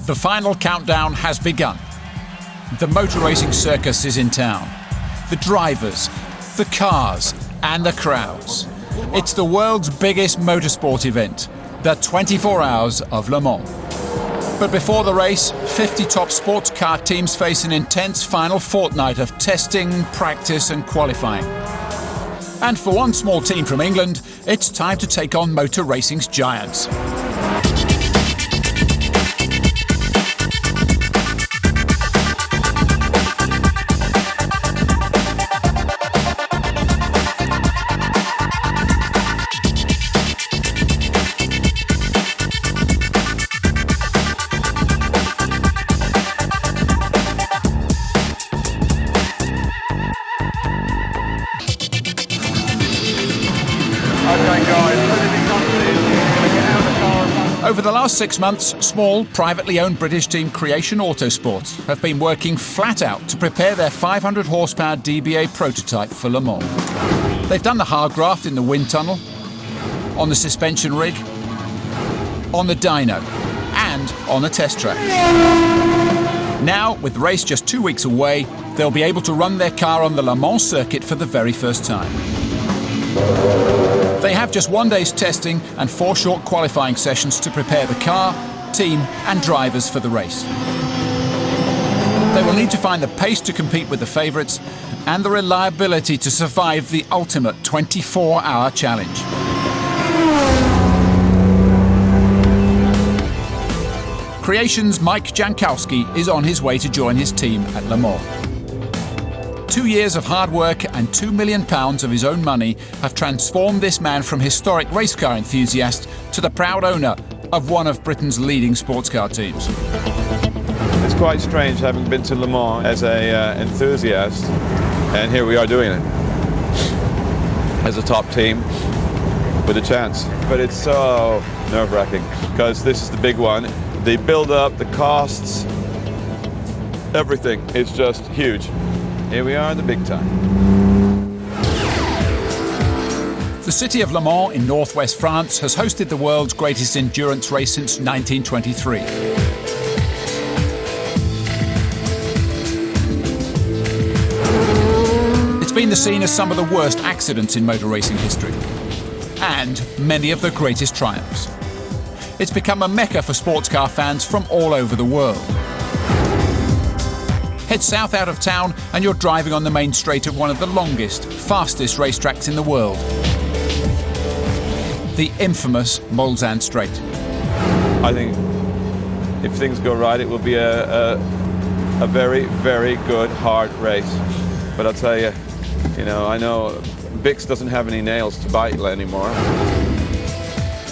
The final countdown has begun. The motor racing circus is in town. The drivers, the cars, and the crowds. It's the world's biggest motorsport event, the 24 Hours of Le Mans. But before the race, 50 top sports car teams face an intense final fortnight of testing, practice, and qualifying. And for one small team from England, it's time to take on motor racing's giants. Over the last 6 months, small, privately owned British team Creation Autosport have been working flat out to prepare their 500 horsepower DBA prototype for Le Mans. They've done the hard graft in the wind tunnel, on the suspension rig, on the dyno, and on the test track. Now, with the race just 2 weeks away, they'll be able to run their car on the Le Mans circuit for the very first time. They have just 1 day's testing and 4 short qualifying sessions to prepare the car, team and drivers for the race. They will need to find the pace to compete with the favourites and the reliability to survive the ultimate 24-hour challenge. Creation's Mike Jankowski is on his way to join his team at Le Mans. 2 years of hard work and £2 million of his own money have transformed this man from historic race car enthusiast to the proud owner of one of Britain's leading sports car teams. It's quite strange having been to Le Mans as an enthusiast, and here we are doing it as a top team with a chance. But it's so nerve-wracking because this is the big one. The build-up, the costs, everything is just huge. Here we are in the big time. The city of Le Mans in northwest France has hosted the world's greatest endurance race since 1923. It's been the scene of some of the worst accidents in motor racing history, and many of the greatest triumphs. It's become a mecca for sports car fans from all over the world. Head south out of town and you're driving on the main straight of one of the longest, fastest racetracks in the world. The infamous Mulsanne Straight. I think if things go right, it will be a very, very good, hard race. But I'll tell you, I know Bix doesn't have any nails to bite anymore.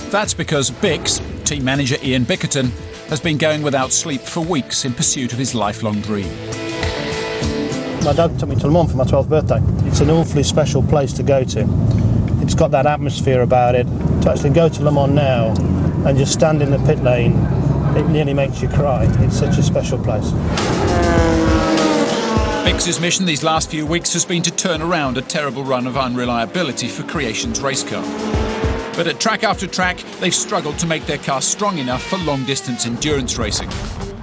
That's because Bix, team manager Ian Bickerton, has been going without sleep for weeks in pursuit of his lifelong dream. My dad took me to Le Mans for my 12th birthday. It's an awfully special place to go to. It's got that atmosphere about it. To actually go to Le Mans now and just stand in the pit lane, it nearly makes you cry. It's such a special place. Bix's mission these last few weeks has been to turn around a terrible run of unreliability for Creation's race car. But at track after track, they've struggled to make their car strong enough for long-distance endurance racing.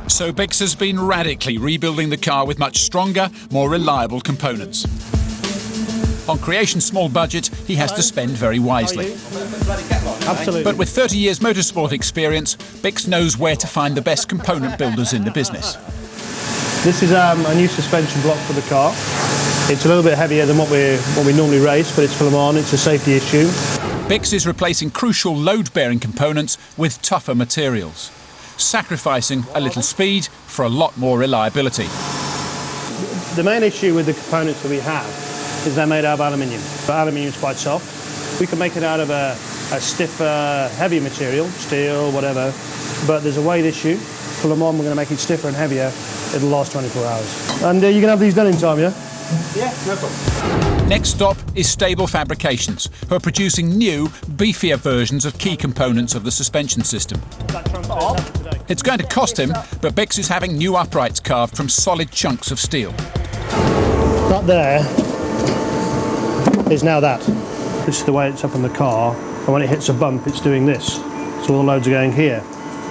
So Bix has been radically rebuilding the car with much stronger, more reliable components. On Creation's small budget, he has to spend very wisely. Absolutely. But with 30 years motorsport experience, Bix knows where to find the best component builders in the business. This is a new suspension block for the car. It's a little bit heavier than what we normally race, but it's for Le Mans, it's a safety issue. Bix is replacing crucial load-bearing components with tougher materials, sacrificing a little speed for a lot more reliability. The main issue with the components that we have is they're made out of aluminium. But aluminium is quite soft. We can make it out of a stiffer, heavy material, steel, whatever, but there's a weight issue. For Le Mans, we're going to make it stiffer and heavier. It'll last 24 hours. And you can have these done in time, yeah? Yeah, no problem. Next stop is Stable Fabrications, who are producing new, beefier versions of key components of the suspension system. It's going to cost him, but Bix is having new uprights carved from solid chunks of steel. That there is now that. This is the way it's up on the car, and when it hits a bump, it's doing this. So all the loads are going here.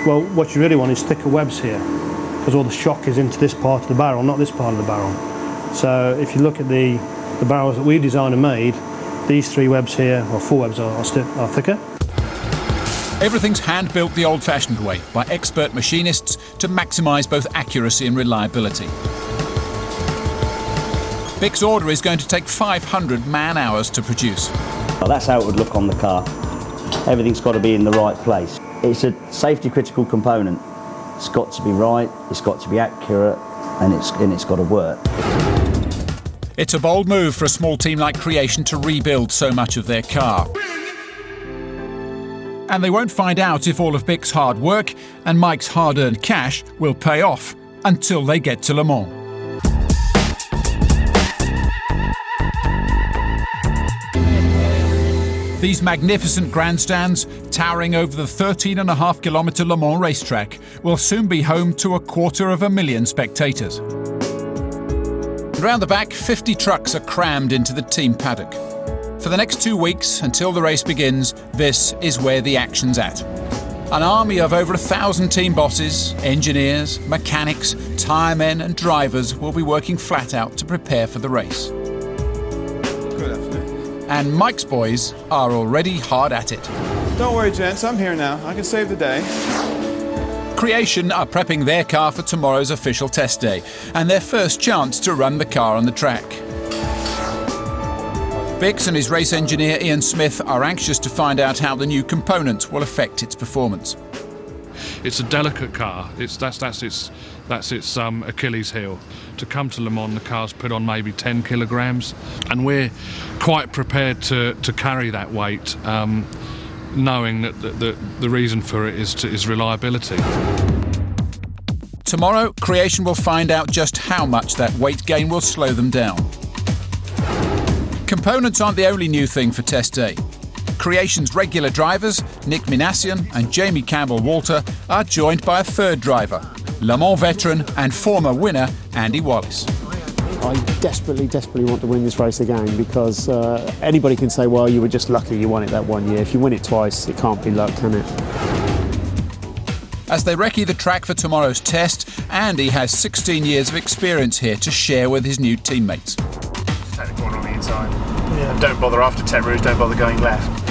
Well, what you really want is thicker webs here, because all the shock is into this part of the barrel, not this part of the barrel. So if you look at the barrels that we designed and made, these 3 webs here, or 4 webs, are thicker. Everything's hand-built the old-fashioned way by expert machinists to maximise both accuracy and reliability. BIC's order is going to take 500 man-hours to produce. Well, that's how it would look on the car. Everything's got to be in the right place. It's a safety-critical component. It's got to be right, it's got to be accurate, and it's got to work. It's a bold move for a small team like Creation to rebuild so much of their car. And they won't find out if all of BIC's hard work and Mike's hard-earned cash will pay off until they get to Le Mans. These magnificent grandstands, towering over the 13.5-kilometre Le Mans racetrack, will soon be home to 250,000 spectators. Round the back, 50 trucks are crammed into the team paddock. For the next 2 weeks, until the race begins, this is where the action's at. An army of over 1,000 team bosses, engineers, mechanics, tyremen and drivers will be working flat out to prepare for the race. Good afternoon. And Mike's boys are already hard at it. Don't worry, gents, I'm here now. I can save the day. Creation are prepping their car for tomorrow's official test day and their first chance to run the car on the track. Bix and his race engineer Ian Smith are anxious to find out how the new components will affect its performance. It's a delicate car. That's its Achilles heel. To come to Le Mans, the car's put on maybe 10 kilograms, and we're quite prepared to carry that weight, knowing that the reason for it is reliability. Tomorrow, Creation will find out just how much that weight gain will slow them down. Components aren't the only new thing for test day. Creation's regular drivers, Nick Minassian and Jamie Campbell-Walter, are joined by a third driver, Le Mans veteran and former winner Andy Wallace. I desperately want to win this race again, because anybody can say, well, you were just lucky you won it that one year. If you win it twice, it can't be luck, can it? As they recce the track for tomorrow's test, Andy has 16 years of experience here to share with his new teammates. Take the corner on the inside. Yeah, don't bother after Tete Rouge, don't bother going left.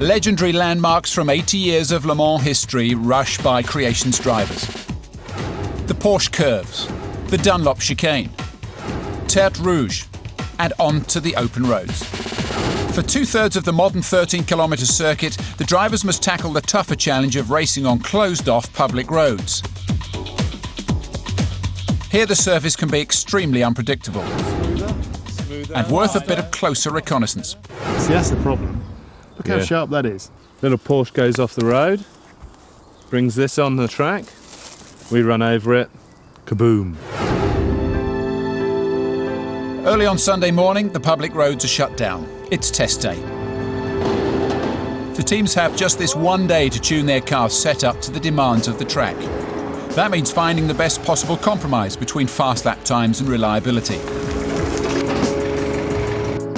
Legendary landmarks from 80 years of Le Mans history rush by Creation's drivers. The Porsche curves, the Dunlop chicane, Tete Rouge, and on to the open roads. For 2/3 of the modern 13-kilometre circuit, the drivers must tackle the tougher challenge of racing on closed-off public roads. Here the surface can be extremely unpredictable and worth a bit of closer reconnaissance. See, that's the problem. Look how sharp that is. Little Porsche goes off the road, brings this on the track, we run over it, kaboom. Early on Sunday morning, the public roads are shut down. It's test day. The teams have just this one day to tune their cars set up to the demands of the track. That means finding the best possible compromise between fast lap times and reliability.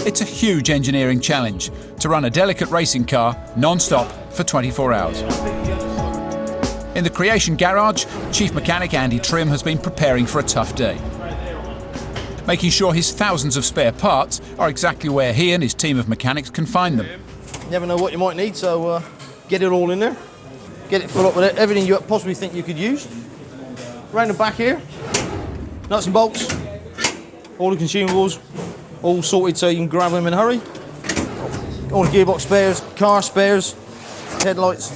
It's a huge engineering challenge to run a delicate racing car non-stop for 24 hours. In the Creation garage, Chief Mechanic Andy Trim has been preparing for a tough day, making sure his thousands of spare parts are exactly where he and his team of mechanics can find them. You never know what you might need, so get it all in there. Get it full up with everything you possibly think you could use. Round the back here, nuts and bolts, all the consumables, all sorted so you can grab them in a hurry. All the gearbox spares, car spares, headlights,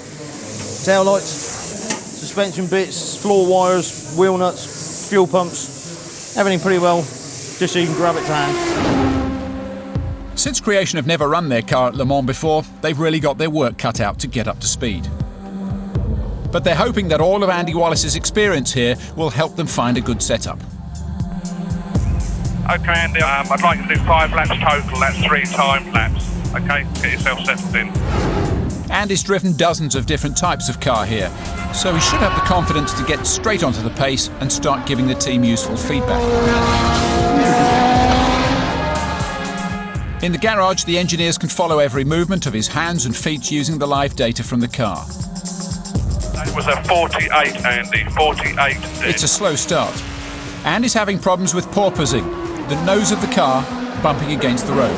tail lights, suspension bits, floor wires, wheel nuts, fuel pumps, everything pretty well, just so you can grab it to hand. Since Creation have never run their car at Le Mans before, they've really got their work cut out to get up to speed. But they're hoping that all of Andy Wallace's experience here will help them find a good setup. Okay, Andy, I'd like you to do 5 laps total. That's 3 time laps. Okay, get yourself settled in. Andy's driven dozens of different types of car here, so he should have the confidence to get straight onto the pace and start giving the team useful feedback. In the garage, the engineers can follow every movement of his hands and feet using the live data from the car. It was a 48, Andy, 48 dead. It's a slow start. And is having problems with porpoising, the nose of the car bumping against the road.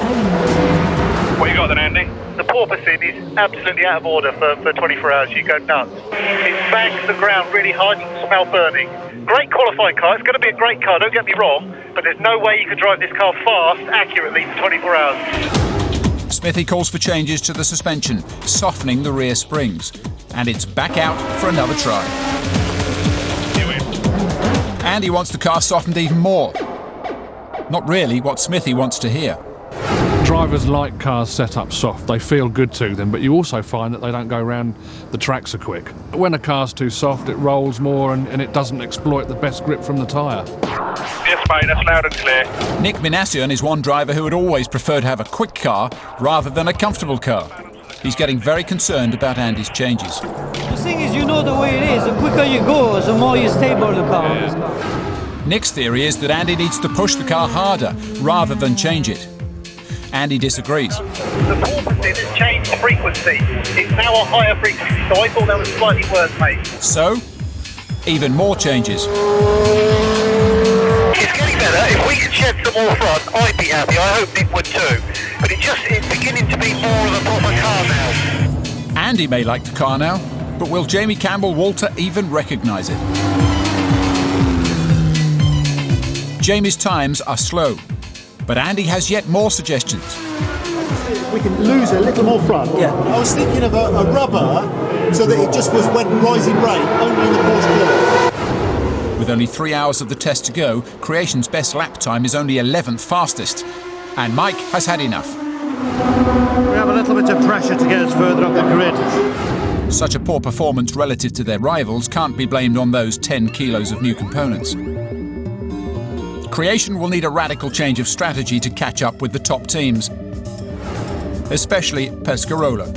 What you got then, Andy? The porpoising is absolutely out of order for 24 hours. You go nuts. It bangs the ground really hard. You can smell burning. Great qualifying car. It's going to be a great car, don't get me wrong, but there's no way you can drive this car fast, accurately for 24 hours. Smithy calls for changes to the suspension, softening the rear springs. And it's back out for another try. And he wants the car softened even more. Not really what Smithy wants to hear. Drivers like cars set up soft. They feel good to them, but you also find that they don't go around the track so quick. When a car's too soft, it rolls more and it doesn't exploit the best grip from the tyre. Yes, mate, that's loud and clear. Nick Minassian is one driver who would always prefer to have a quick car rather than a comfortable car. He's getting very concerned about Andy's changes. The thing is, you know the way it is. The quicker you go, the more you stable the car. Nick's theory is that Andy needs to push the car harder rather than change it. Andy disagrees. The porpoising has changed the frequency. It's now a higher frequency, so I thought that was slightly worse, mate. So, even more changes. It's getting better. If we could shed some more front, I'd be happy. I hope Nick would too. But it's beginning to be more of a proper car now. Andy may like the car now, but will Jamie Campbell-Walter even recognise it? Jamie's times are slow, but Andy has yet more suggestions. We can lose a little more front. Yeah. I was thinking of a rubber so that it just went rising rate, only in the Porsche Club. With only 3 hours of the test to go, Creation's best lap time is only 11th fastest. And Mike has had enough. We have a little bit of pressure to get us further up the grid. Such a poor performance relative to their rivals can't be blamed on those 10 kilos of new components. Creation will need a radical change of strategy to catch up with the top teams, especially Pescarolo.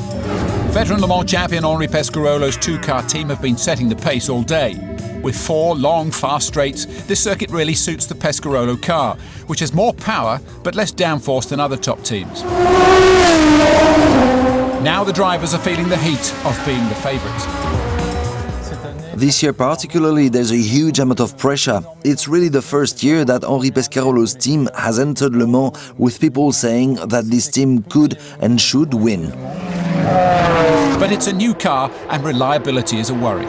Veteran Le Mans champion Henri Pescarolo's two-car team have been setting the pace all day. With 4 long, fast straights, this circuit really suits the Pescarolo car, which has more power but less downforce than other top teams. Now the drivers are feeling the heat of being the favourites. This year particularly, there's a huge amount of pressure. It's really the first year that Henri Pescarolo's team has entered Le Mans with people saying that this team could and should win. But it's a new car and reliability is a worry.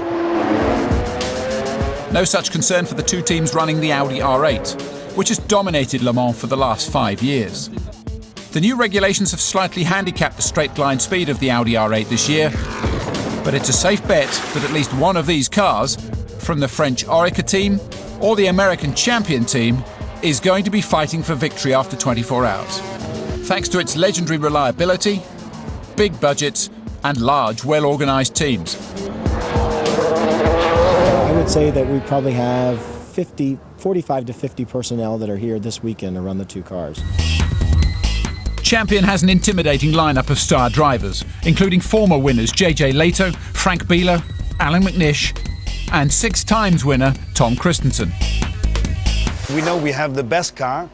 No such concern for the two teams running the Audi R8, which has dominated Le Mans for the last 5 years. The new regulations have slightly handicapped the straight-line speed of the Audi R8 this year, but it's a safe bet that at least one of these cars, from the French Oreca team or the American champion team, is going to be fighting for victory after 24 hours. Thanks to its legendary reliability, big budgets, and large, well-organised teams. I would say that we probably have 45 to 50 personnel that are here this weekend to run the two cars. Champion has an intimidating lineup of star drivers, including former winners JJ Leto, Frank Bieler, Alan McNish, and 6 times winner Tom Christensen. We know we have the best car,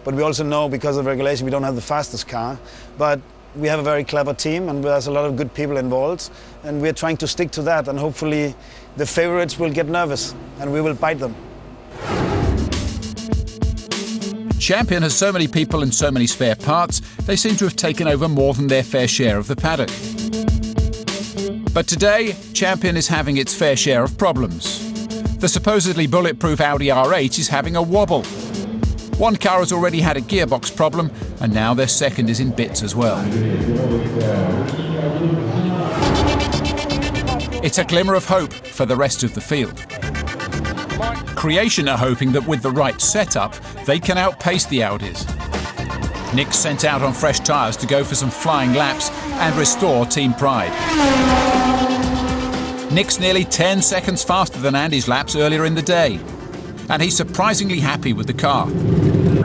but we also know because of regulation we don't have the fastest car. But we have a very clever team and there's a lot of good people involved, and we're trying to stick to that, and hopefully the favorites will get nervous and we will bite them. Champion has so many people and so many spare parts, they seem to have taken over more than their fair share of the paddock. But today, Champion is having its fair share of problems. The supposedly bulletproof Audi R8 is having a wobble. One car has already had a gearbox problem, and now their second is in bits as well. It's a glimmer of hope for the rest of the field. Creation are hoping that with the right setup, they can outpace the Audis. Nick's sent out on fresh tyres to go for some flying laps and restore team pride. Nick's nearly 10 seconds faster than Andy's laps earlier in the day, and he's surprisingly happy with the car.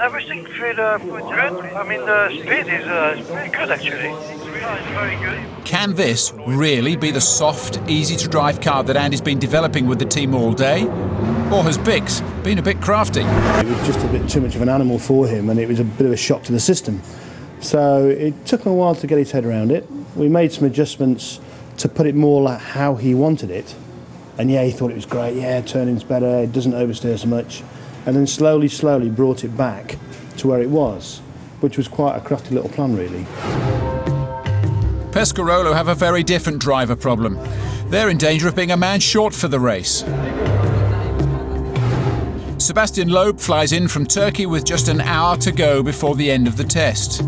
Everything feels quite good. I mean, the speed is pretty good, actually. It's very good. Can this really be the soft, easy-to-drive car that Andy's been developing with the team all day? Or has Bix been a bit crafty? It was just a bit too much of an animal for him, and it was a bit of a shock to the system. So it took him a while to get his head around it. We made some adjustments to put it more like how he wanted it, And yeah, he thought it was great. Yeah, turning's better. It doesn't oversteer so much. And then slowly brought it back to where it was, which was quite a crafty little plan, really. Pescarolo have a very different driver problem. They're in danger of being a man short for the race. Sebastian Loeb flies in from Turkey with just an hour to go before the end of the test.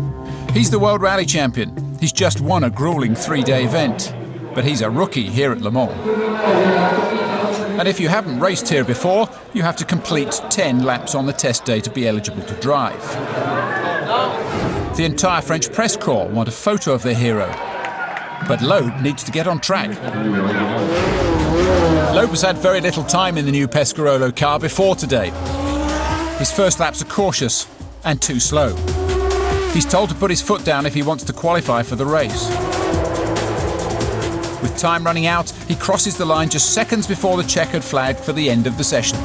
He's the World Rally Champion. He's just won a grueling 3-day event. But he's a rookie here at Le Mans. And if you haven't raced here before, you have to complete 10 laps on the test day to be eligible to drive. The entire French press corps want a photo of their hero. But Loeb needs to get on track. Loeb has had very little time in the new Pescarolo car before today. His first laps are cautious and too slow. He's told to put his foot down if he wants to qualify for the race. With time running out, he crosses the line just seconds before the checkered flag for the end of the session.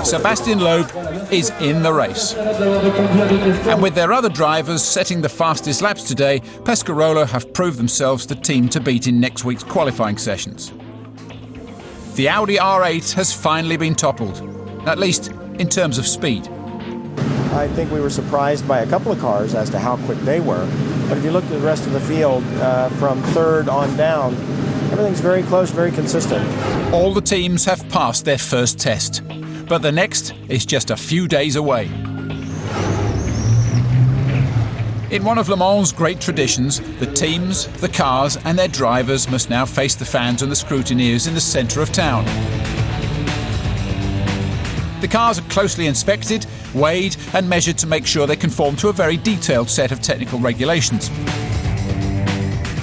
Sebastian Loeb is in the race. And with their other drivers setting the fastest laps today, Pescarolo have proved themselves the team to beat in next week's qualifying sessions. The Audi R8 has finally been toppled, at least in terms of speed. I think we were surprised by a couple of cars as to how quick they were. But if you look at the rest of the field, from third on down, everything's very close, very consistent. All the teams have passed their first test, but the next is just a few days away. In one of Le Mans' great traditions, the teams, the cars and their drivers must now face the fans and the scrutineers in the centre of town. The cars are closely inspected, weighed and measured to make sure they conform to a very detailed set of technical regulations.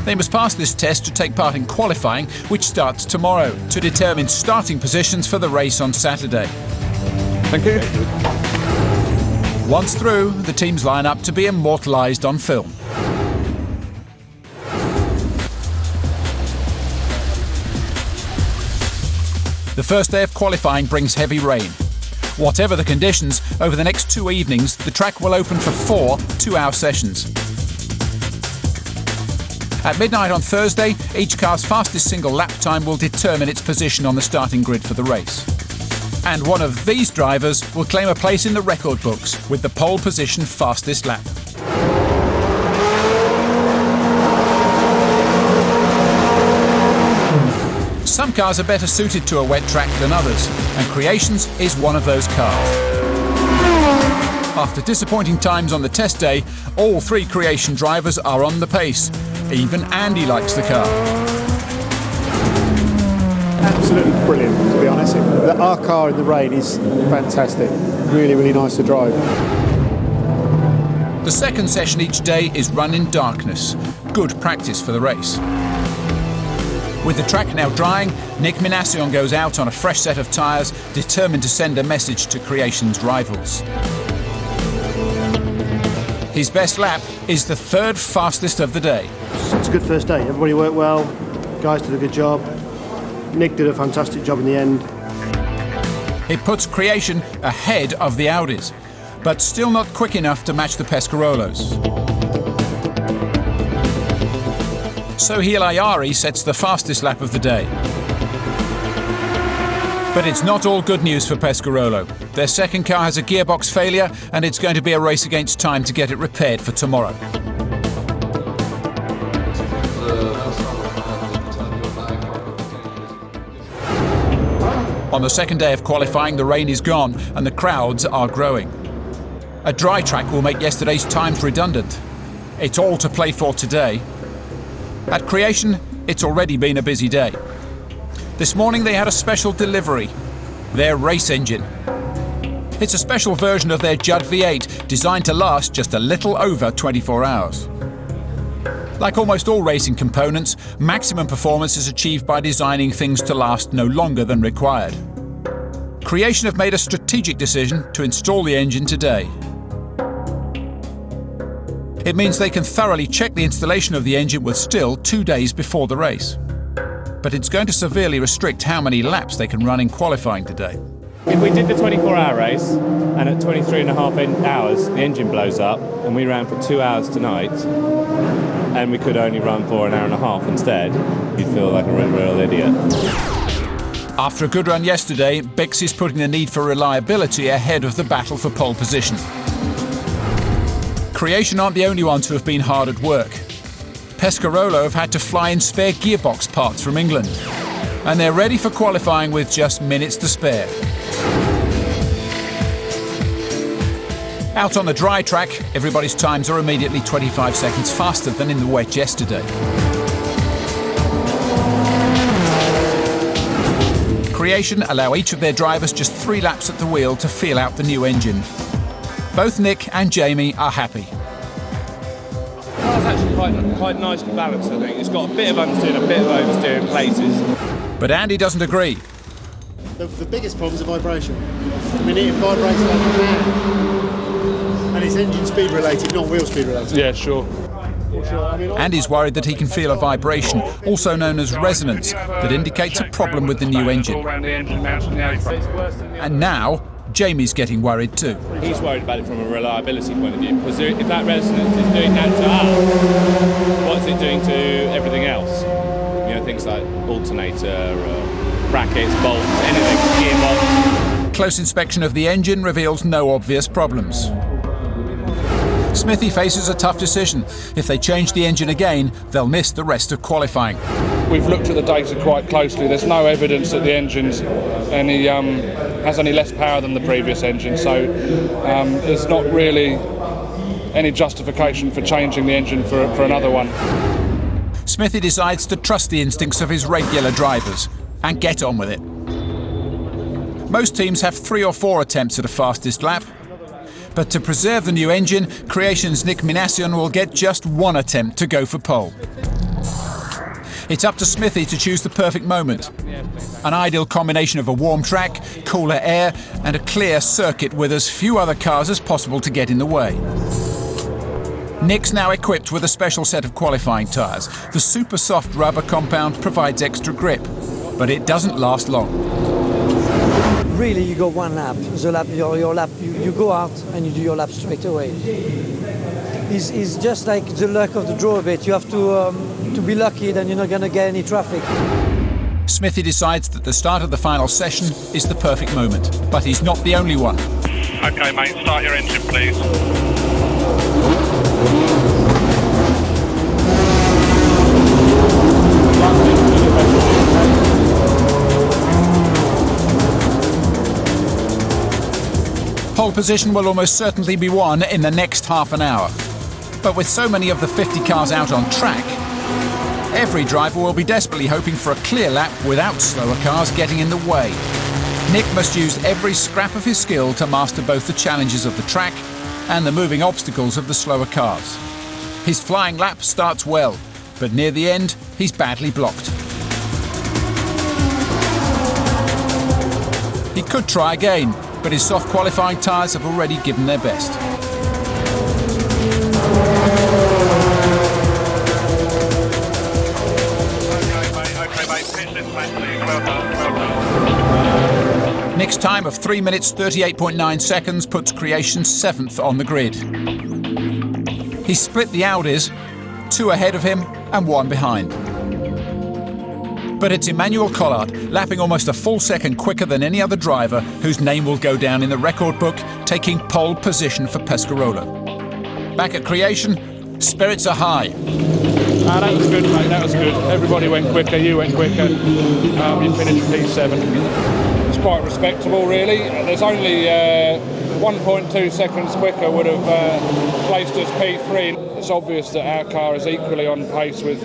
They must pass this test to take part in qualifying, which starts tomorrow, to determine starting positions for the race on Saturday. Thank you. Once through, the teams line up to be immortalised on film. The first day of qualifying brings heavy rain. Whatever the conditions, over the next 2 evenings, the track will open for 4 two-hour sessions. At midnight on Thursday, each car's fastest single lap time will determine its position on the starting grid for the race. And one of these drivers will claim a place in the record books with the pole position fastest lap. Some cars are better suited to a wet track than others, and Creations is one of those cars. After disappointing times on the test day, all 3 Creation drivers are on the pace. Even Andy likes the car. Absolutely brilliant, to be honest. Our car in the rain is fantastic. Really, really nice to drive. The second session each day is run in darkness. Good practice for the race. With the track now drying, Nick Minassian goes out on a fresh set of tyres, determined to send a message to Creation's rivals. His best lap is the 3rd fastest of the day. It's a good first day. Everybody worked well. Guys did a good job. Nick did a fantastic job in the end. It puts Creation ahead of the Audis, but still not quick enough to match the Pescarolos. Sohail Ayari sets the fastest lap of the day. But it's not all good news for Pescarolo. Their second car has a gearbox failure, and it's going to be a race against time to get it repaired for tomorrow. On the second day of qualifying, the rain is gone and the crowds are growing. A dry track will make yesterday's times redundant. It's all to play for today. At Creation, it's already been a busy day. This morning they had a special delivery, their race engine. It's a special version of their Judd V8, designed to last just a little over 24 hours. Like almost all racing components, maximum performance is achieved by designing things to last no longer than required. Creation have made a strategic decision to install the engine today. It means they can thoroughly check the installation of the engine with still 2 days before the race. But it's going to severely restrict how many laps they can run in qualifying today. If we did the 24-hour race and at 23.5 hours the engine blows up and we ran for 2 hours tonight and we could only run for an hour and a half instead, you'd feel like a real idiot. After a good run yesterday, Bix is putting the need for reliability ahead of the battle for pole position. Creation aren't the only ones who have been hard at work. Pescarolo have had to fly in spare gearbox parts from England, and they're ready for qualifying with just minutes to spare. Out on the dry track, everybody's times are immediately 25 seconds faster than in the wet yesterday. Creation allow each of their drivers just 3 laps at the wheel to feel out the new engine. Both Nick and Jamie are happy. The car's actually quite nicely balanced, I think. It's got a bit of understeer and a bit of oversteer in places. But Andy doesn't agree. The biggest problem is the vibration. I mean, it vibrates like a man. And it's engine speed related, not wheel speed related. Yeah, sure. Andy's worried that he can feel a vibration, also known as resonance, that indicates a problem with the new engine. And now, Jamie's getting worried too. He's worried about it from a reliability point of view, because if that resonance is doing that to us, what's it doing to everything else? You know, things like alternator, brackets, bolts, anything, gearbox. Close inspection of the engine reveals no obvious problems. Smithy faces a tough decision. If they change the engine again, they'll miss the rest of qualifying. We've looked at the data quite closely. There's no evidence that the engine's has any less power than the previous engine, so there's not really any justification for changing the engine for another one. Smithy decides to trust the instincts of his regular drivers and get on with it. Most teams have 3 or 4 attempts at a fastest lap. But to preserve the new engine, Creation's Nick Minassian will get just 1 attempt to go for pole. It's up to Smithy to choose the perfect moment. An ideal combination of a warm track, cooler air, and a clear circuit with as few other cars as possible to get in the way. Nick's now equipped with a special set of qualifying tyres. The super soft rubber compound provides extra grip, but it doesn't last long. Really, you go 1 lap. The lap, your lap, you go out and you do your lap straight away. It's just like the luck of the draw a bit. You have to be lucky, then you're not going to get any traffic. Smithy decides that the start of the final session is the perfect moment, but he's not the only one. Okay, mate, start your engine, please. Pole position will almost certainly be won in the next half an hour. But with so many of the 50 cars out on track, every driver will be desperately hoping for a clear lap without slower cars getting in the way. Nick must use every scrap of his skill to master both the challenges of the track and the moving obstacles of the slower cars. His flying lap starts well, but near the end, he's badly blocked. He could try again, but his soft qualifying tyres have already given their best. Nick's time of 3 minutes 38.9 seconds puts Creation 7th on the grid. He split the Audis, 2 ahead of him and 1 behind. But it's Emmanuel Collard, lapping almost a full second quicker than any other driver, whose name will go down in the record book, taking pole position for Pescarolo. Back at Creation, spirits are high. That was good, mate, that was good. Everybody went quicker, you went quicker. You finished P7. It's quite respectable, really. There's only 1.2 seconds quicker would have placed us P3. It's obvious that our car is equally on pace with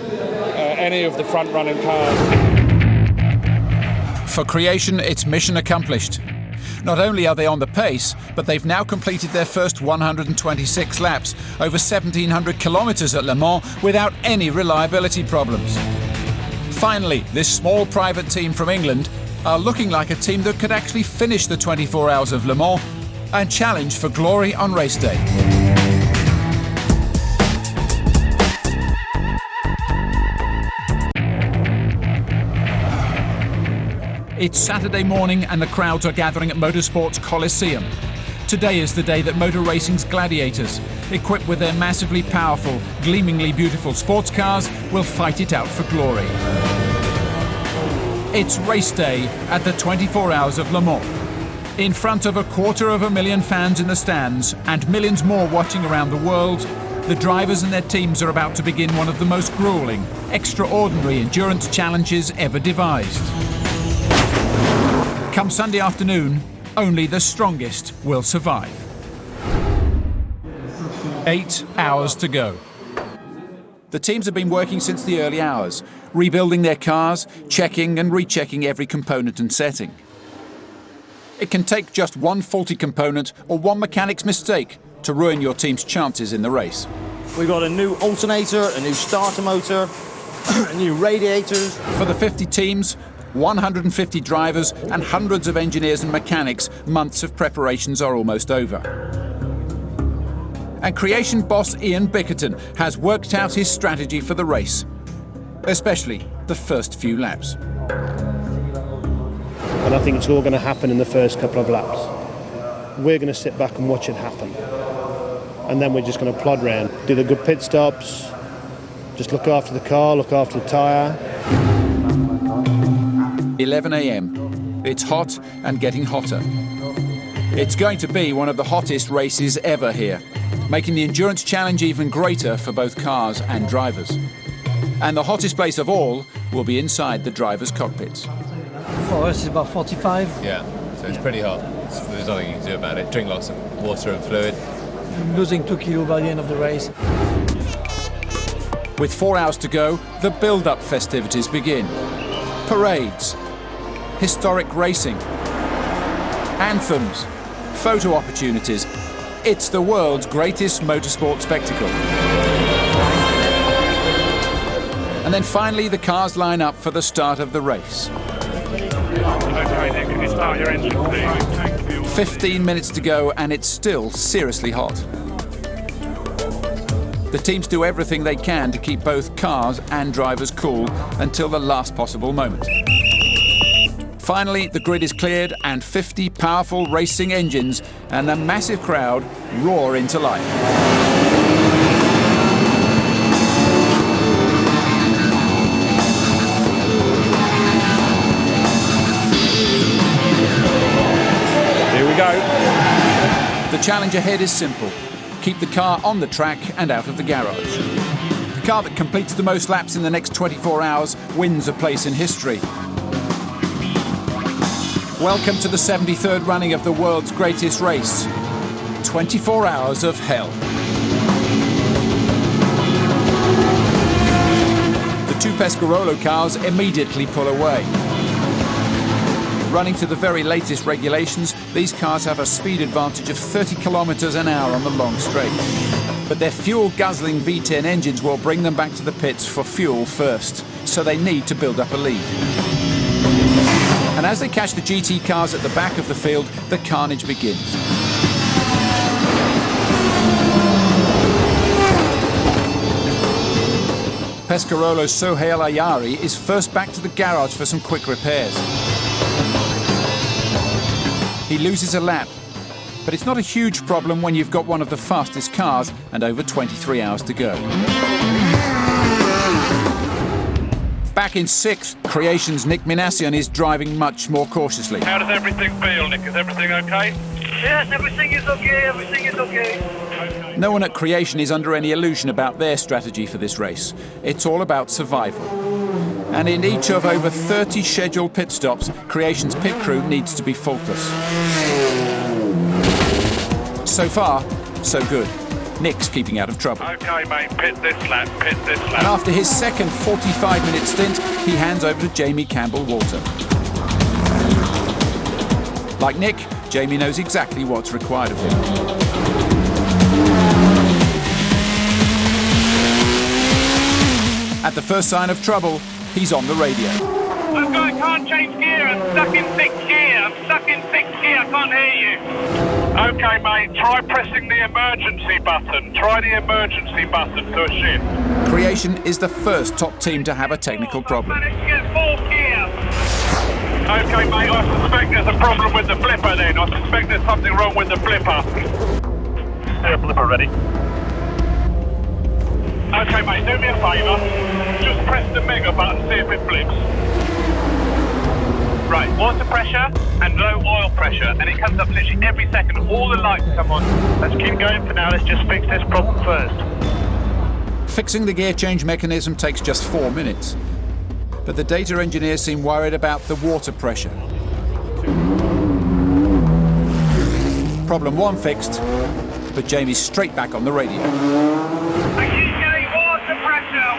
any of the front-running cars. For Creation, it's mission accomplished. Not only are they on the pace, but they've now completed their first 126 laps, over 1,700 kilometres at Le Mans, without any reliability problems. Finally, this small private team from England are looking like a team that could actually finish the 24 Hours of Le Mans and challenge for glory on race day. It's Saturday morning and the crowds are gathering at Motorsport's Coliseum. Today is the day that motor racing's gladiators, equipped with their massively powerful, gleamingly beautiful sports cars, will fight it out for glory. It's race day at the 24 Hours of Le Mans. In front of 250,000 fans in the stands and millions more watching around the world, the drivers and their teams are about to begin one of the most grueling, extraordinary endurance challenges ever devised. Come Sunday afternoon, only the strongest will survive. 8 hours to go. The teams have been working since the early hours, rebuilding their cars, checking and rechecking every component and setting. It can take just one faulty component or one mechanic's mistake to ruin your team's chances in the race. We've got a new alternator, a new starter motor, new radiators. For the 50 teams, 150 drivers and hundreds of engineers and mechanics, months of preparations are almost over. And Creation boss Ian Bickerton has worked out his strategy for the race, especially the first few laps. And I think it's all going to happen in the first couple of laps. We're going to sit back and watch it happen. And then we're just going to plod round, do the good pit stops, just look after the car, look after the tyre. 11 a.m. It's hot and getting hotter. It's going to be one of the hottest races ever here, making the endurance challenge even greater for both cars and drivers. And the hottest place of all will be inside the drivers' cockpits. For us, it's about 45. Yeah, so it's pretty hot. There's nothing you can do about it. Drink lots of water and fluid. Losing 2 kilos by the end of the race. With 4 hours to go, the build-up festivities begin. Parades, historic racing, anthems, photo opportunities. It's the world's greatest motorsport spectacle. And then finally the cars line up for the start of the race. Okay, Nick, can you start your engine, please? Thank you. 15 minutes to go and it's still seriously hot. The teams do everything they can to keep both cars and drivers cool until the last possible moment. Finally, the grid is cleared and 50 powerful racing engines and a massive crowd roar into life. Here we go. The challenge ahead is simple. Keep the car on the track and out of the garage. The car that completes the most laps in the next 24 hours wins a place in history. Welcome to the 73rd running of the world's greatest race. 24 hours of hell. The two Pescarolo cars immediately pull away. Running to the very latest regulations, these cars have a speed advantage of 30 kilometers an hour on the long straight. But their fuel-guzzling V10 engines will bring them back to the pits for fuel first, so they need to build up a lead. And as they catch the GT cars at the back of the field, the carnage begins. Pescarolo's Sohail Ayari is first back to the garage for some quick repairs. He loses a lap, but it's not a huge problem when you've got one of the fastest cars and over 23 hours to go. Back in 6th, Creation's Nick Minassian is driving much more cautiously. How does everything feel, Nick? Is everything okay? Yes, everything is okay, everything is okay. No one at Creation is under any illusion about their strategy for this race. It's all about survival. And in each of over 30 scheduled pit stops, Creation's pit crew needs to be faultless. So far, so good. Nick's keeping out of trouble. Okay, mate, pit this lap, pit this lap. And after his second 45-minute stint, he hands over to Jamie Campbell-Walter. Like Nick, Jamie knows exactly what's required of him. At the first sign of trouble, he's on the radio. I can't change gear, I'm stuck in 6th gear, I can't hear you. Okay, mate, try pressing the emergency button. Try the emergency button, push in. Creation is the first top team to have a technical problem. Managed to get 4th gear. Okay, mate, I suspect there's a problem with the flipper then. I suspect there's something wrong with the flipper. Yeah, flipper ready. Okay, mate, do me a favour. Just press the mega button, see if it flips. Right, water pressure and low oil pressure, and it comes up literally every second. All the lights come on. Let's keep going for now. Let's just fix this problem first. Fixing the gear change mechanism takes just 4 minutes. But the data engineers seem worried about the water pressure. Problem 1 fixed, but Jamie's straight back on the radio. I keep getting water pressure.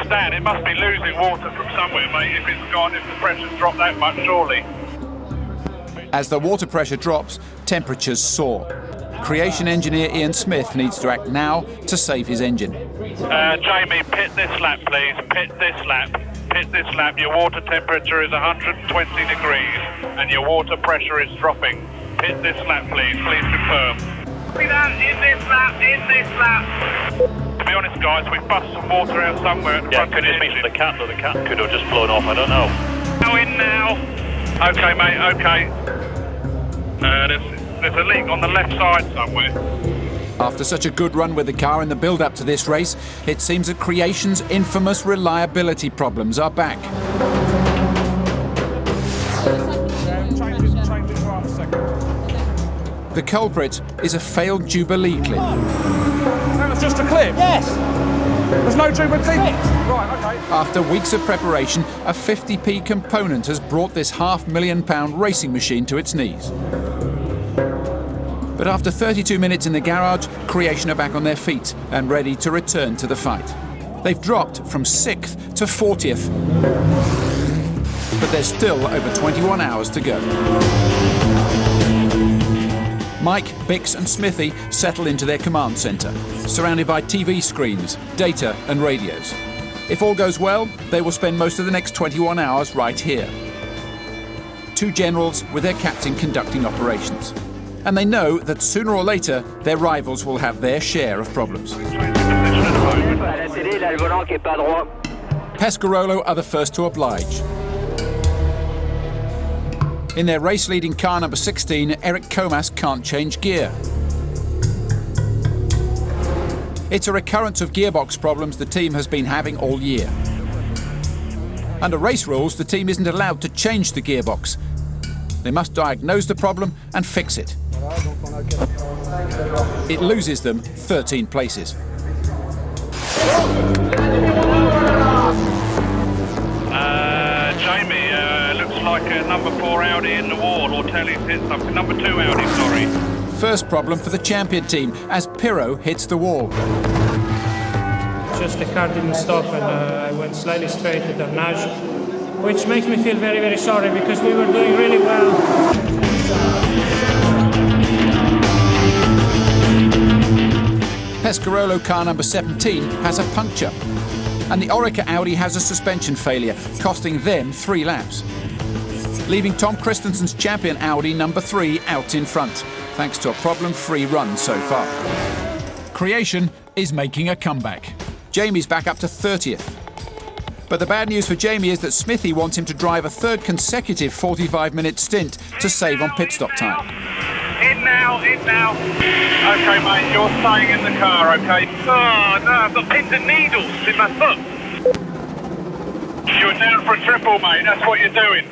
Stan, it must be losing water from somewhere, mate, if it's gone, if the pressure's dropped that much, surely. As the water pressure drops, temperatures soar. Creation engineer Ian Smith needs to act now to save his engine. Jamie, pit this lap, please. Pit this lap. Pit this lap. Your water temperature is 120 degrees and your water pressure is dropping. Pit this lap, please. Please confirm. In this lap. To be honest, guys, we've busted some water out somewhere at the front of the engine. The cat, or the cat could have just flown off, I don't know. Go in now. Okay, mate, okay. There's a leak on the left side somewhere. After such a good run with the car in the build-up to this race, it seems that Creation's infamous reliability problems are back. The culprit is a failed Jubilee clip. That was just a clip? Yes. There's no Jubilee clip? Right, okay. After weeks of preparation, a 50p component has brought this £500,000 racing machine to its knees. But after 32 minutes in the garage, Creation are back on their feet and ready to return to the fight. They've dropped from 6th to 40th. But there's still over 21 hours to go. Mike, Bix and Smithy settle into their command centre, surrounded by TV screens, data and radios. If all goes well, they will spend most of the next 21 hours right here. 2 generals with their captain conducting operations. And they know that sooner or later, their rivals will have their share of problems. Pescarolo are the first to oblige. In their race-leading car number 16, Eric Comas can't change gear. It's a recurrence of gearbox problems the team has been having all year. Under race rules, the team isn't allowed to change the gearbox. They must diagnose the problem and fix it. It loses them 13 places. Jamie, looks like a number 4 Audi in the wall, or Telly's hit something. Number 2 Audi, sorry. First problem for the champion team as Pirro hits the wall. Just the car didn't stop and I went slightly straight at the nudge, which makes me feel very, very sorry because we were doing really well. Pescarolo car number 17 has a puncture. And the Orica Audi has a suspension failure, costing them 3 laps. Leaving Tom Christensen's champion Audi number 3 out in front, thanks to a problem-free run so far. Creation is making a comeback. Jamie's back up to 30th. But the bad news for Jamie is that Smithy wants him to drive a 3rd consecutive 45-minute stint to save on pit stop time. In now. Okay, mate, you're staying in the car, okay? Oh, no, I've got pins and needles in my foot. You're down for a triple, mate, that's what you're doing.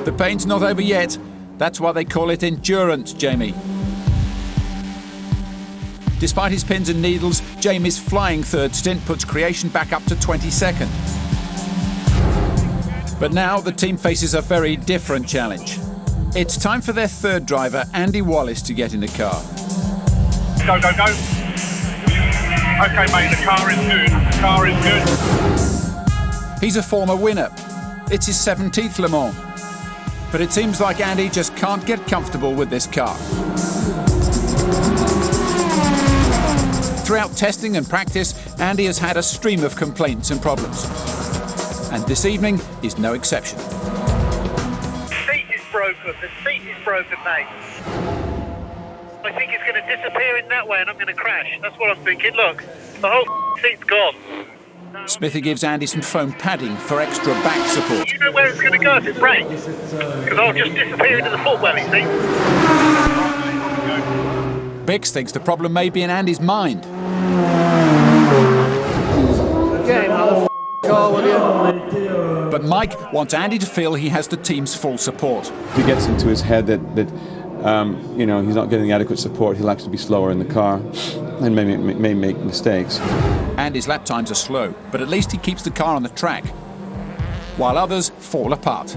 The pain's not over yet. That's why they call it endurance, Jamie. Despite his pins and needles, Jamie's flying 3rd stint puts Creation back up to 22nd. But now the team faces a very different challenge. It's time for their 3rd driver, Andy Wallace, to get in the car. Go. Okay, mate, the car is good. He's a former winner. It's his 17th Le Mans. But it seems like Andy just can't get comfortable with this car. Throughout testing and practice, Andy has had a stream of complaints and problems. And this evening is no exception. The seat is broken, mate. I think it's going to disappear in that way and I'm going to crash. That's what I'm thinking. Look, the whole seat's gone. Smithy gives Andy some foam padding for extra back support. You know where it's going to go if it breaks? Because I'll just disappear into the footwell, you see. Bix thinks the problem may be in Andy's mind. Get him out of the car, will you? But Mike wants Andy to feel he has the team's full support. If he gets into his head that you know, he's not getting the adequate support, he'll actually be slower in the car and may make mistakes. Andy's lap times are slow, but at least he keeps the car on the track, while others fall apart.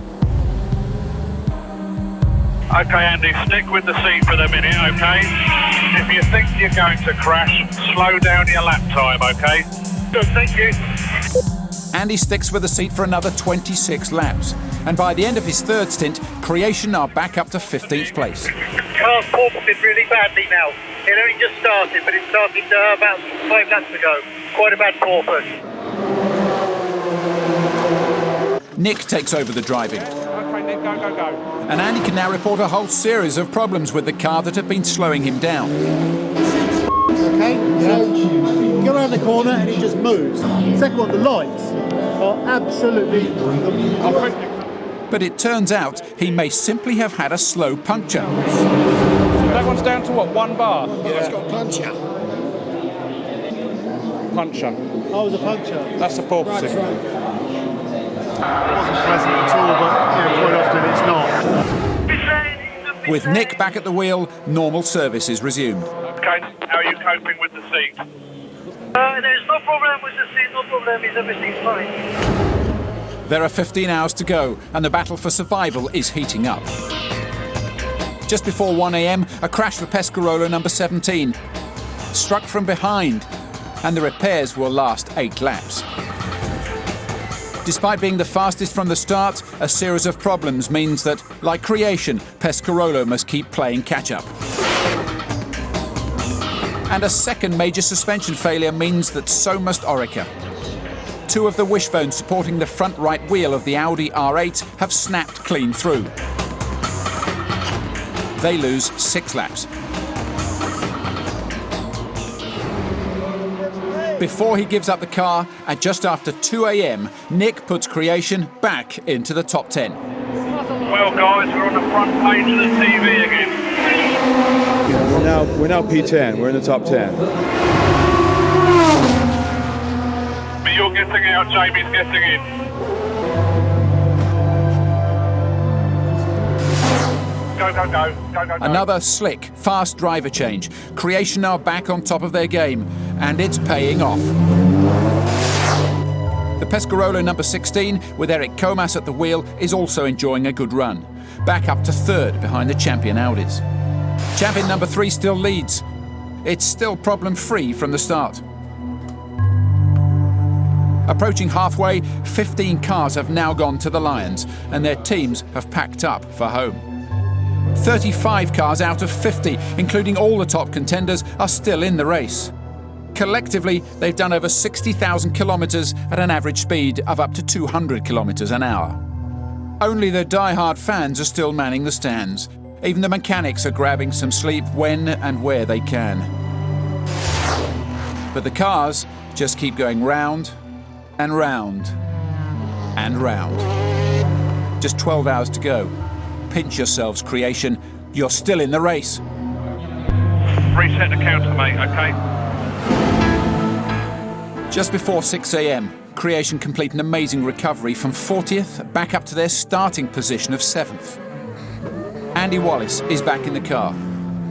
Okay, Andy, stick with the seat for the minute, okay? If you think you're going to crash, slow down your lap time, okay? Good, thank you. Andy sticks with the seat for another 26 laps. And by the end of his third stint, Creation are back up to 15th place. Car's porpoising really badly now. It only just started, but it started about 5 laps ago. Quite a bad porpoise. Nick takes over the driving. Okay, Nick, go, go, go. And Andy can now report a whole series of problems with the car that have been slowing him down. Okay, so you go around the corner and it just moves. Second one, the lights are absolutely... But it turns out he may simply have had a slow puncture. That one's down to what, 1 bar? Yeah, it's got a puncture. Puncture. Oh, it was a puncture. That's a porpoising. It wasn't pleasant at all, but quite often it's not. With Nick back at the wheel, normal service is resumed. Okay, how are you coping with the seat? There's no problem with the seat, no problem, everything's fine. There are 15 hours to go, and the battle for survival is heating up. Just before 1 a.m, a crash for Pescarolo number 17. Struck from behind, and the repairs will last 8 laps. Despite being the fastest from the start, a series of problems means that, like Creation, Pescarolo must keep playing catch-up. And a second major suspension failure means that so must Orica. 2 of the wishbones supporting the front right wheel of the Audi R8 have snapped clean through. They lose 6 laps. Before he gives up the car, at just after 2 a.m, Nick puts Creation back into the top 10. Well, guys, we're on the front page of the TV again. We're now P10, we're in the top 10. But you're getting out, Jamie's getting in. Go, go, go, go, go, go. Another slick, fast driver change. Creation are back on top of their game, and it's paying off. The Pescarolo number 16, with Eric Comas at the wheel, is also enjoying a good run. Back up to 3rd behind the champion Audis. Champion number 3 still leads. It's still problem-free from the start. Approaching halfway, 15 cars have now gone to the Lions, and their teams have packed up for home. 35 cars out of 50, including all the top contenders, are still in the race. Collectively, they've done over 60,000 kilometres at an average speed of up to 200 kilometres an hour. Only the die-hard fans are still manning the stands. Even the mechanics are grabbing some sleep when and where they can. But the cars just keep going round and round and round. Just 12 hours to go. Pinch yourselves, Creation. You're still in the race. Reset the counter, mate, okay? Just before 6 a.m, Creation complete an amazing recovery from 40th back up to their starting position of 7th. Andy Wallace is back in the car.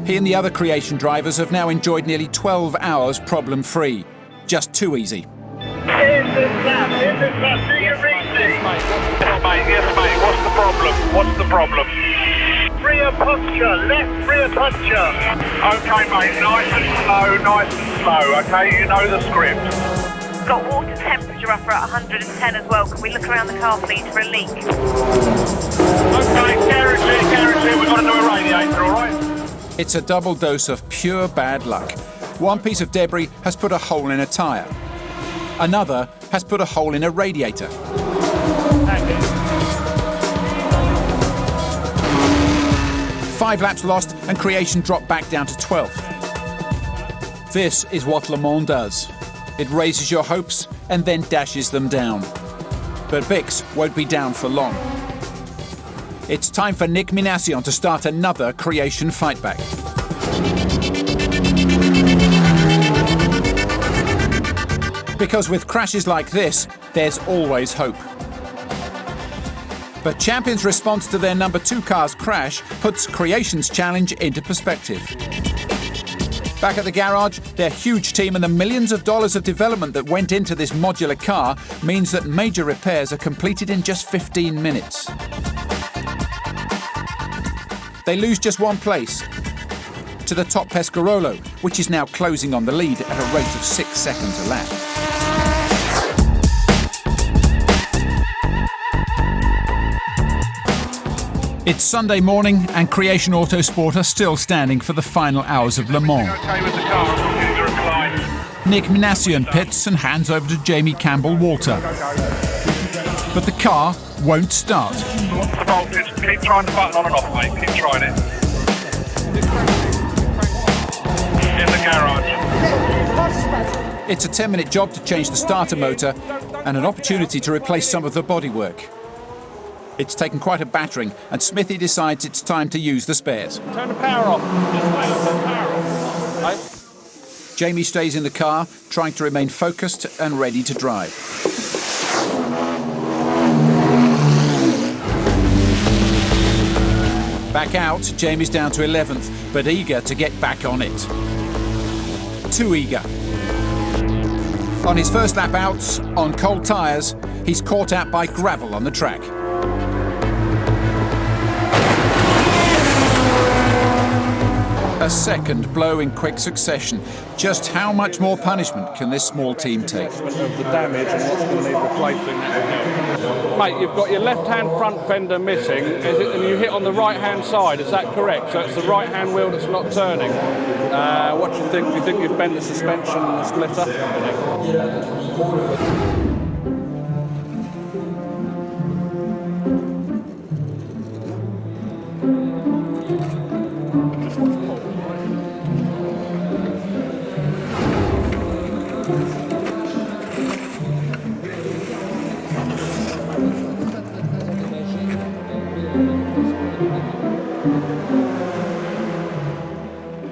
He and the other Creation drivers have now enjoyed nearly 12 hours problem-free. Just too easy. Yes, mate, what's the problem? What's the problem? Rear puncture, left rear puncture. Okay, mate, nice and slow, okay? You know the script. Got water temperature up at 110 as well. Can we look around the car, please, for a leak? Okay, guarantee, we've got to do a radiator, all right? It's a double dose of pure bad luck. One piece of debris has put a hole in a tyre. Another has put a hole in a radiator. 5 laps lost and Creation dropped back down to 12th. This is what Le Mans does. It raises your hopes and then dashes them down. But Bix won't be down for long. It's time for Nick Minassian to start another Creation fightback. Because with crashes like this, there's always hope. But Champion's response to their number 2 car's crash puts Creation's challenge into perspective. Back at the garage, their huge team and the millions of dollars of development that went into this modular car means that major repairs are completed in just 15 minutes. They lose just 1 place to the top Pescarolo, which is now closing on the lead at a rate of 6 seconds a lap. It's Sunday morning and Creation Autosport are still standing for the final hours of Le Mans. Nick Minassian pits and hands over to Jamie Campbell-Walter. But the car won't start. Just keep trying the button on and off, mate. Keep trying it. In the garage. It's a 10-minute job to change the starter motor and an opportunity to replace some of the bodywork. It's taken quite a battering, and Smithy decides it's time to use the spares. Turn the power off. Right. Jamie stays in the car, trying to remain focused and ready to drive. Back out, Jamie's down to 11th, but eager to get back on it. Too eager. On his first lap out, on cold tyres, he's caught out by gravel on the track. A second blow in quick succession. Just how much more punishment can this small team take? Of the damage and what's going to need replacing. Mate, you've got your left-hand front fender missing, and you hit on the right-hand side, is that correct? So it's the right-hand wheel that's not turning. What do you think? Do you think you've bent the suspension splitter?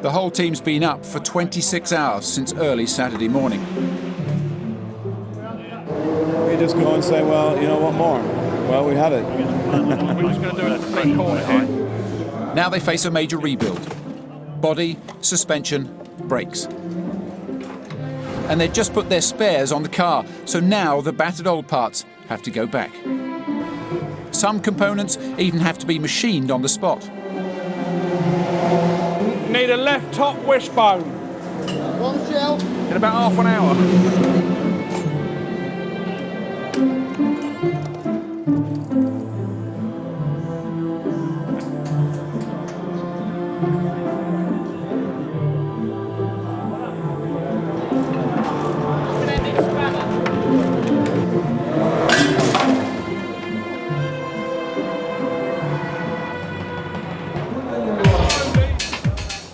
The whole team's been up for 26 hours since early Saturday morning. We just go and say, well, you know what more? Well, we had it. We're just going to do a complete corner here. Now they face a major rebuild. Body, suspension, brakes. And they've just put their spares on the car, so now the battered old parts have to go back. Some components even have to be machined on the spot. Need a left top wishbone. One shell. In about half an hour.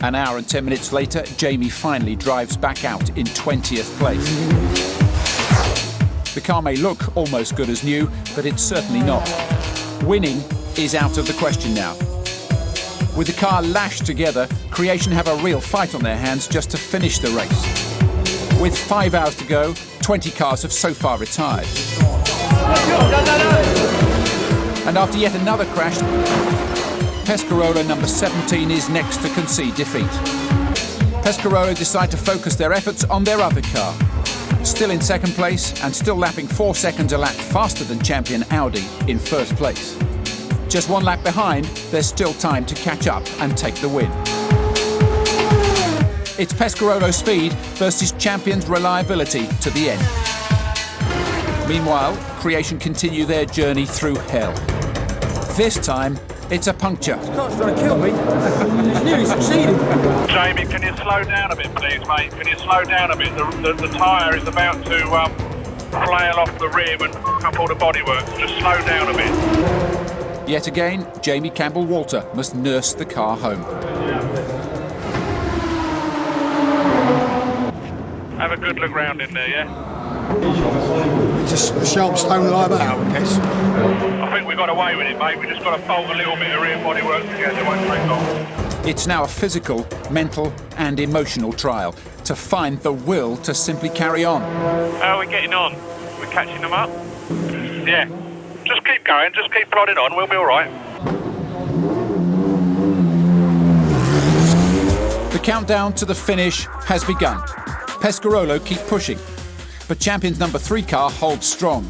An hour and 10 minutes later, Jamie finally drives back out in 20th place. The car may look almost good as new, but it's certainly not. Winning is out of the question now. With the car lashed together, Creation have a real fight on their hands just to finish the race. With 5 hours to go, 20 cars have so far retired. And after yet another crash, Pescarolo number 17 is next to concede defeat. Pescarolo decide to focus their efforts on their other car. Still in second place and still lapping 4 seconds a lap faster than champion Audi in first place. Just 1 lap behind, there's still time to catch up and take the win. It's Pescarolo's speed versus champion's reliability to the end. Meanwhile, Creation continue their journey through hell. This time, it's a puncture. This car's trying to kill me. I nearly succeeded. Jamie, can you slow down a bit, please, mate? Can you slow down a bit? The tyre is about to flail off the rim and up all the bodywork. Just slow down a bit. Yet again, Jamie Campbell-Walter must nurse the car home. Have a good look round in there, yeah? Just a sharp stone like that, I guess. I think we got away with it, mate. We just got to bolt a little bit of rear bodywork together. It won't take long. It's now a physical, mental and emotional trial to find the will to simply carry on. How are we getting on? We're catching them up? Yeah. Just keep going. Just keep plodding on. We'll be all right. The countdown to the finish has begun. Pescarolo keep pushing, but champions number 3 car holds strong.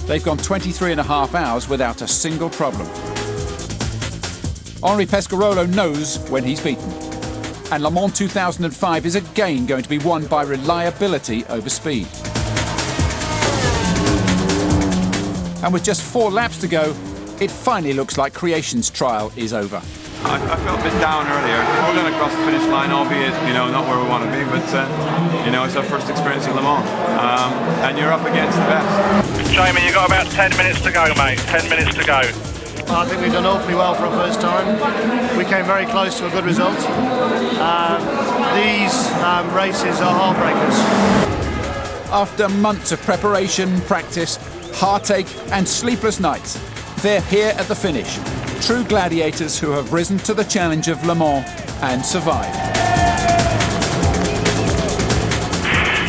They've gone 23.5 hours without a single problem. Henri Pescarolo knows when he's beaten. And Le Mans 2005 is again going to be won by reliability over speed. And with just 4 laps to go, it finally looks like Creation's trial is over. I felt a bit down earlier. We're going across the finish line, albeit, not where we want to be, but, it's our first experience at Le Mans. And you're up against the best. Jamie, you've got about 10 minutes to go, mate. 10 minutes to go. I think we've done awfully well for our first time. We came very close to a good result. These races are heartbreakers. After months of preparation, practice, heartache and sleepless nights, they're here at the finish. True gladiators who have risen to the challenge of Le Mans and survived.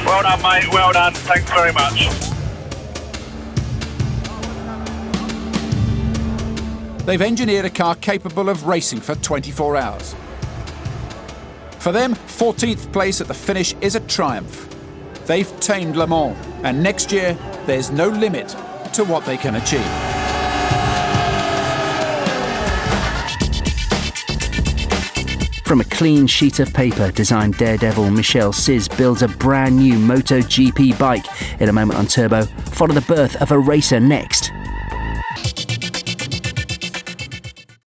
Well done, mate. Well done. Thanks very much. They've engineered a car capable of racing for 24 hours. For them, 14th place at the finish is a triumph. They've tamed Le Mans, and next year, there's no limit to what they can achieve. From a clean sheet of paper, designed daredevil Michel Sis builds a brand new MotoGP bike. In a moment on Turbo, follow the birth of a racer next.